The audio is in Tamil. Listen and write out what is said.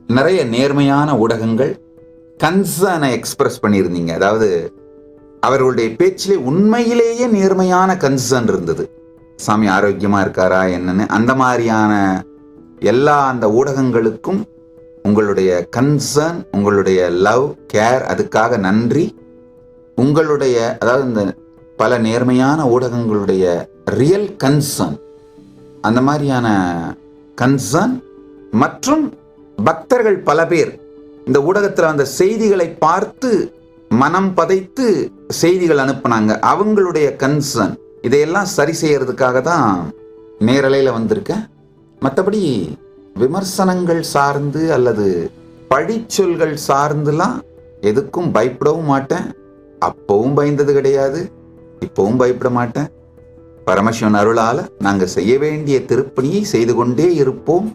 நிறைய நேர்மையான ஊடகங்கள் கன்சர்னை எக்ஸ்பிரஸ் பண்ணியிருந்தீங்க. அதாவது அவர்களுடைய பேச்சிலே உண்மையிலேயே நேர்மையான கன்சர்ன் இருந்தது. சாமி ஆரோக்கியமா இருக்காரா என்னன்னு, அந்த மாதிரியான எல்லா அந்த ஊடகங்களுக்கும் உங்களுடைய கன்சர்ன், உங்களுடைய லவ், கேர், அதுக்காக நன்றி. உங்களுடைய அதாவது இந்த பல நேர்மையான ஊடகங்களுடைய ரியல் கன்சர்ன், அந்த மாதிரியான கன்சர்ன் மற்றும் பக்தர்கள் பல பேர் இந்த ஊடகத்தில் அந்த செய்திகளை பார்த்து மனம் பதைத்து செய்திகள் அனுப்புனாங்க. அவங்களுடைய கன்சர்ன், இதையெல்லாம் சரி செய்யறதுக்காக தான் நேரலையில் வந்திருக்கேன். மற்றபடி விமர்சனங்கள் சார்ந்து அல்லது பழிச்சொல்கள் சார்ந்துலாம் எதுக்கும் பயப்படவும் மாட்டேன். அப்பவும் பயந்தது கிடையாது, இப்பவும் பயப்பட மாட்டேன். பரமசிவன் அருளால நாங்கள் செய்ய வேண்டிய திருப்பணியை செய்து கொண்டே இருப்போம்.